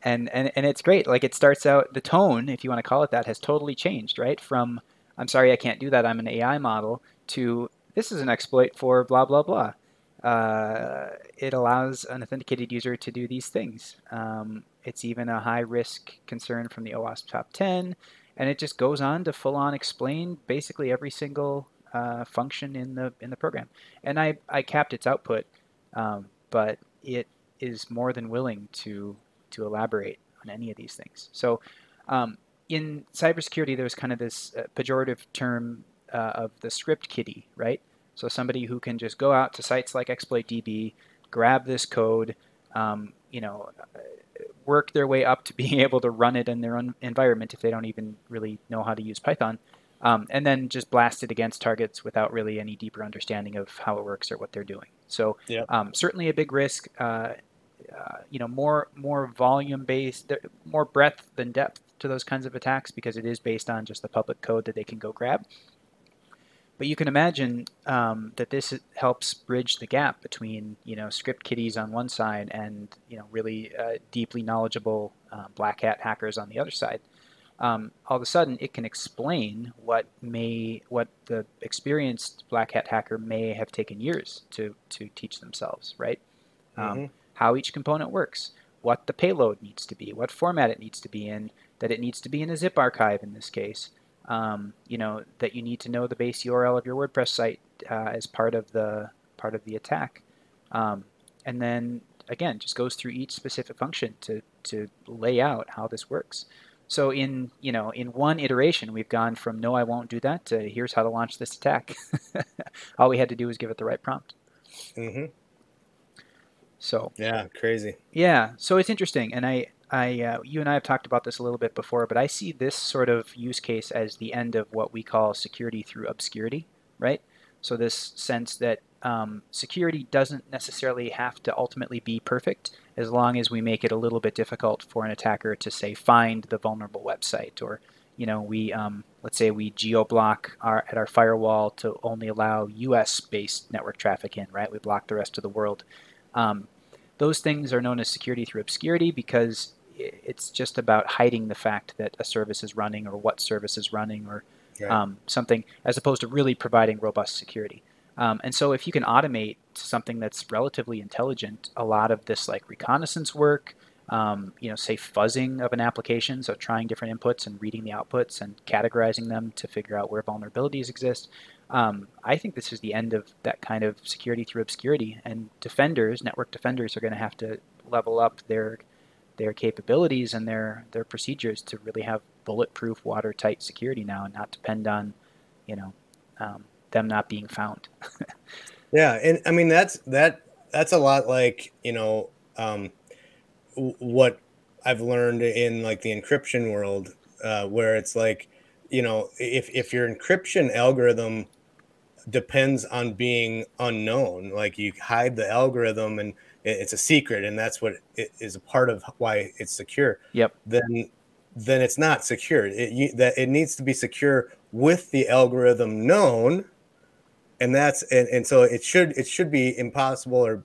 And it's great. Like it starts out, the tone, if you want to call it that, has totally changed, right? From I'm sorry I can't do that, I'm an AI model, to this is an exploit for blah blah blah. It allows an authenticated user to do these things. It's even a high risk concern from the OWASP top 10, and it just goes on to full on explain basically every single function in the program. And I capped its output, but it is more than willing to elaborate on any of these things. So in cybersecurity, there's kind of this pejorative term of the script kiddie, right? So somebody who can just go out to sites like ExploitDB, grab this code, you know, work their way up to being able to run it in their own environment if they don't even really know how to use Python, and then just blast it against targets without really any deeper understanding of how it works or what they're doing. So Yep. certainly a big risk. You know, more volume based, more breadth than depth to those kinds of attacks because it is based on just the public code that they can go grab. But you can imagine that this helps bridge the gap between, you know, script kiddies on one side and, you know, really deeply knowledgeable black hat hackers on the other side. All of a sudden, it can explain what the experienced black hat hacker may have taken years to teach themselves, right? Mm-hmm. How each component works, what the payload needs to be, what format it needs to be in, that it needs to be in a zip archive in this case. You know, that you need to know the base URL of your WordPress site as part of the attack, and then again just goes through each specific function to lay out how this works. So in one iteration, we've gone from no, I won't do that to here's how to launch this attack. All we had to do was give it the right prompt. Mm-hmm. So yeah, crazy. Yeah, so it's interesting, and you and I have talked about this a little bit before, but I see this sort of use case as the end of what we call security through obscurity, right? So this sense that security doesn't necessarily have to ultimately be perfect, as long as we make it a little bit difficult for an attacker to, say, find the vulnerable website, or we let's say we geo-block at our firewall to only allow U.S.-based network traffic in, right? We block the rest of the world. Those things are known as security through obscurity because it's just about hiding the fact that a service is running or what service is running or Right. something, as opposed to really providing robust security. And so if you can automate something that's relatively intelligent, a lot of this like reconnaissance work, say fuzzing of an application, so trying different inputs and reading the outputs and categorizing them to figure out where vulnerabilities exist. I think this is the end of that kind of security through obscurity, and network defenders, are going to have to level up their capabilities and their procedures to really have bulletproof, watertight security now, and not depend on, them not being found. Yeah, and I mean that's a lot like what I've learned in like the encryption world, where it's like if your encryption algorithm depends on being unknown, like you hide the algorithm and it's a secret, and that's what it is a part of why it's secure. Yep. Then it's not secure. It needs to be secure with the algorithm known, and so it should be impossible or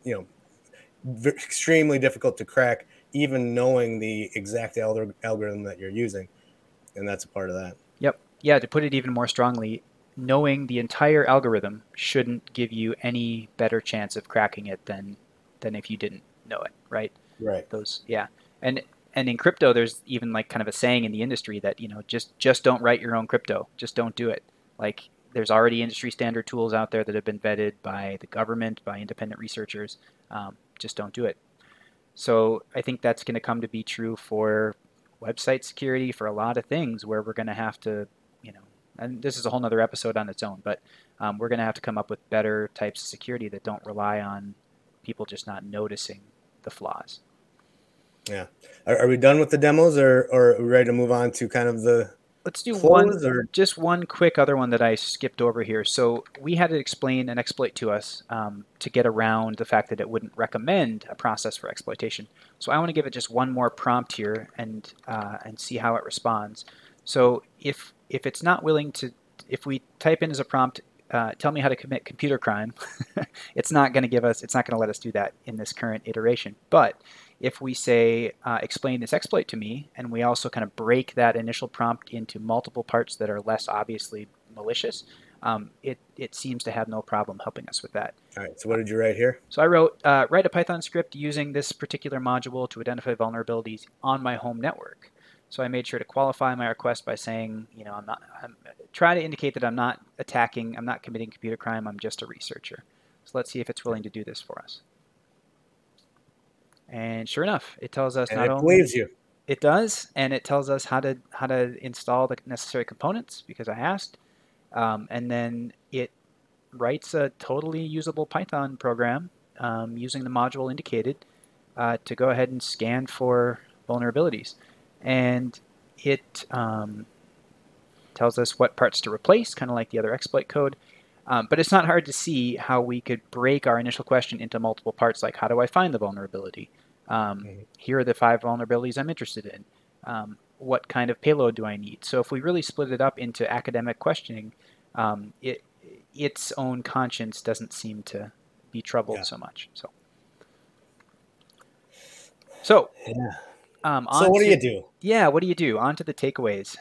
extremely difficult to crack, even knowing the exact algorithm that you're using, and that's a part of that. Yep. Yeah, to put it even more strongly, knowing the entire algorithm shouldn't give you any better chance of cracking it than if you didn't know it, right? Right. Yeah. And in crypto, there's even like kind of a saying in the industry that, just don't write your own crypto. Just don't do it. Like there's already industry standard tools out there that have been vetted by the government, by independent researchers. Just don't do it. So I think that's going to come to be true for website security, for a lot of things, where we're going to have to, and this is a whole nother episode on its own, but we're going to have to come up with better types of security that don't rely on people just not noticing the flaws. Yeah. Are we done with the demos, or are we ready to move on to kind of the Let's do close, or just one quick other one that I skipped over here. So we had to explain an exploit to us to get around the fact that it wouldn't recommend a process for exploitation. So I want to give it just one more prompt here and see how it responds. So if it's not willing to, if we type in as a prompt, tell me how to commit computer crime, it's not going to let us do that in this current iteration. But if we say, explain this exploit to me, and we also kind of break that initial prompt into multiple parts that are less obviously malicious, it seems to have no problem helping us with that. All right. So what did you write here? So I wrote, write a Python script using this particular module to identify vulnerabilities on my home network. So I made sure to qualify my request by saying, I'm try to indicate that I'm not attacking, I'm not committing computer crime, I'm just a researcher. So let's see if it's willing to do this for us. And sure enough, it tells us And not it only believes you. it does, and it tells us how to install the necessary components because I asked, and then it writes a totally usable Python program using the module indicated to go ahead and scan for vulnerabilities, and it tells us what parts to replace, kind of like the other exploit code. But it's not hard to see how we could break our initial question into multiple parts, like how do I find the vulnerability? Here are the 5 vulnerabilities I'm interested in. What kind of payload do I need? So if we really split it up into academic questioning, its own conscience doesn't seem to be troubled so much. So Yeah. so what do you do? Yeah, what do you do? On to the takeaways.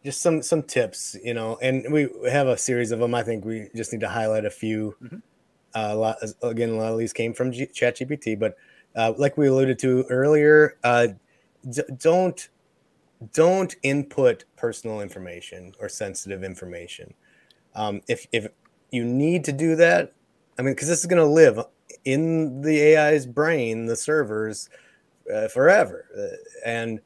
Just some tips, and we have a series of them. I think we just need to highlight a few. Mhm. A lot of these came from ChatGPT, but like we alluded to earlier, don't input personal information or sensitive information. If you need to do that, I mean, because this is going to live in the AI's brain, the servers, forever, and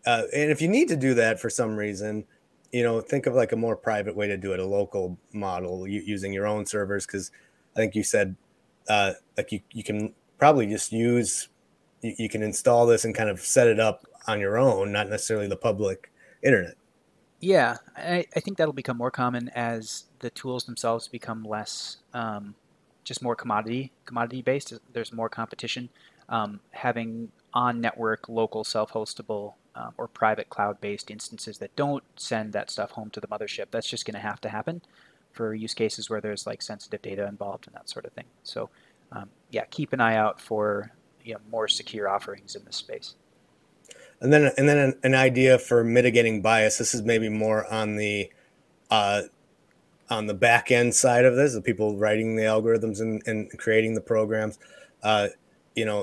if you need to do that for some reason, think of like a more private way to do it, a local model using your own servers. Because I think you said like you can probably just you can install this and kind of set it up on your own, not necessarily the public internet. Yeah, I think that'll become more common as the tools themselves become less just more commodity based. There's more competition. Having on network local self-hostable or private cloud-based instances that don't send that stuff home to the mothership, that's just going to have to happen for use cases where there's like sensitive data involved and that sort of thing. So yeah, keep an eye out for more secure offerings in this space. And then an idea for mitigating bias. This is maybe more uh, on the back end side of this, the people writing the algorithms and creating the programs.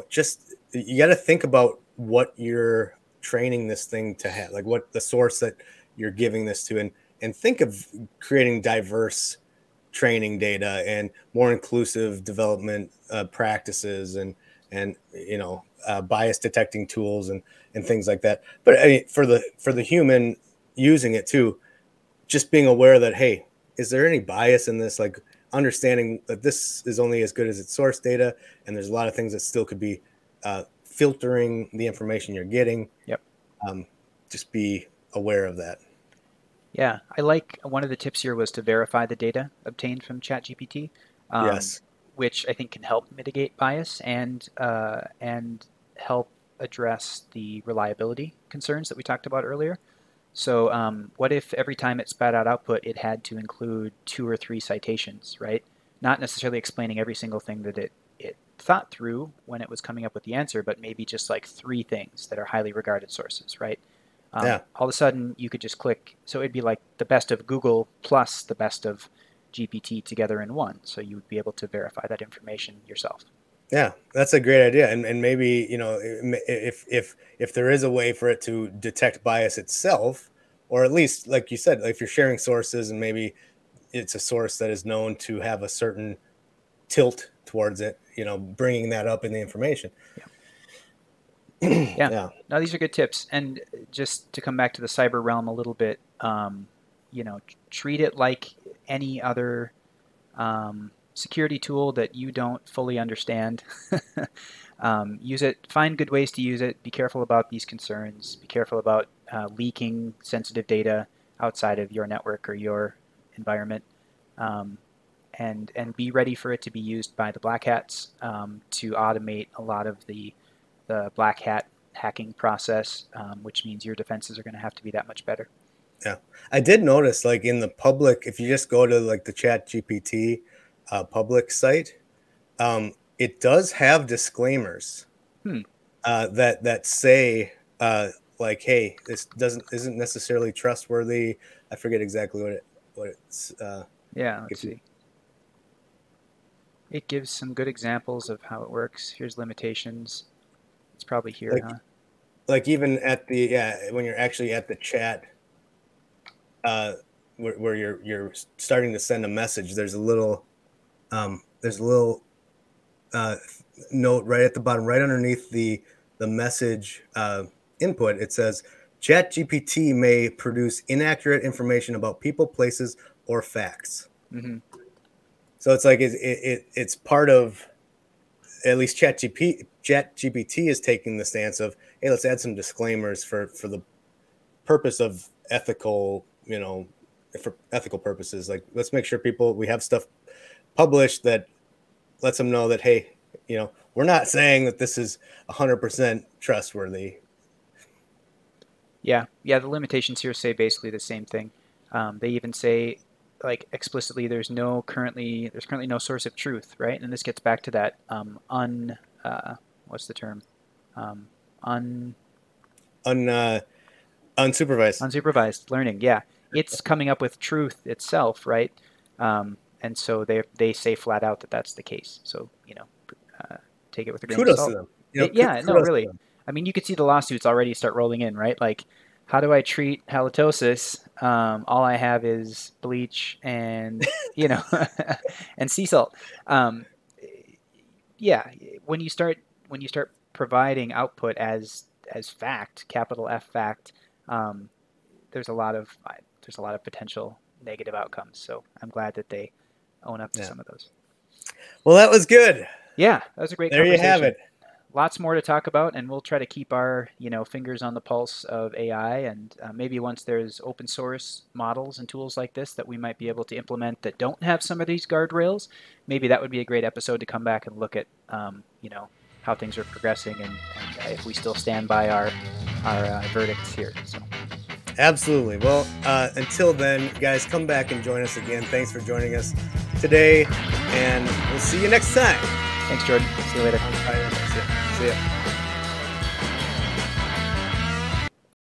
Just you got to think about what you're training this thing to have, like what the source that you're giving this to, and think of creating diverse training data and more inclusive development practices and bias detecting tools and things like that. But I mean, for the human using it too, just being aware that, hey, is there any bias in this? Like understanding that this is only as good as its source data, and there's a lot of things that still could be filtering the information you're getting. Yep. Just be aware of that. Yeah, I like one of the tips here was to verify the data obtained from ChatGPT, Yes. which I think can help mitigate bias and help address the reliability concerns that we talked about earlier. So what if every time it spat out output, it had to include 2 or 3 citations, right? Not necessarily explaining every single thing that it thought through when it was coming up with the answer, but maybe just like 3 things that are highly regarded sources, right? Yeah. All of a sudden, you could just click. So it'd be like the best of Google plus the best of GPT together in one. So you would be able to verify that information yourself. Yeah, that's a great idea, and maybe if there is a way for it to detect bias itself, or at least like you said, if you're sharing sources and maybe it's a source that is known to have a certain tilt towards it, bringing that up in the information. Yeah. Yeah. Yeah. Now these are good tips. And just to come back to the cyber realm a little bit, treat it like any other security tool that you don't fully understand. Use it. Find good ways to use it. Be careful about these concerns. Be careful about leaking sensitive data outside of your network or your environment. And be ready for it to be used by the black hats to automate a lot of the black hat hacking process, which means your defenses are going to have to be that much better. Yeah, I did notice, like in the public, if you just go to like the Chat GPT public site, it does have disclaimers that say like, hey, this isn't necessarily trustworthy. I forget exactly what it's. Yeah, let's see. It gives some good examples of how it works. Here's limitations. It's probably here, like, huh? Like even at the when you're actually at the chat, where you're starting to send a message, there's a little note right at the bottom, right underneath the message input. It says ChatGPT may produce inaccurate information about people, places, or facts. Mm-hmm. So it's like it's part of, at least ChatGPT is taking the stance of, hey, let's add some disclaimers for the purpose of ethical, for ethical purposes. Like, let's make sure we have stuff published that lets them know that, hey, we're not saying that this is 100% trustworthy. Yeah. The limitations here say basically the same thing. They even say, like, explicitly, there's currently no source of truth, right? And this gets back to that what's the term? Unsupervised learning. Yeah, it's coming up with truth itself, right? And so they say flat out that that's the case. So take it with a grain of salt. Kudos to them. No, really. I mean, you could see the lawsuits already start rolling in, right? Like, how do I treat halitosis? All I have is bleach and and sea salt. Yeah, when you start providing output as fact, capital F fact, there's a lot of potential negative outcomes. So I'm glad that they own up to some of those. Well, that was good. Yeah, that was a great conversation. There you have it. Lots more to talk about, and we'll try to keep our fingers on the pulse of AI, and maybe once there's open source models and tools like this that we might be able to implement that don't have some of these guardrails, maybe that would be a great episode to come back and look at how things are progressing and if we still stand by our verdicts here. So. Absolutely. Well, until then, guys, come back and join us again. Thanks for joining us today, and we'll see you next time. Thanks, Jordan. See you later. See ya.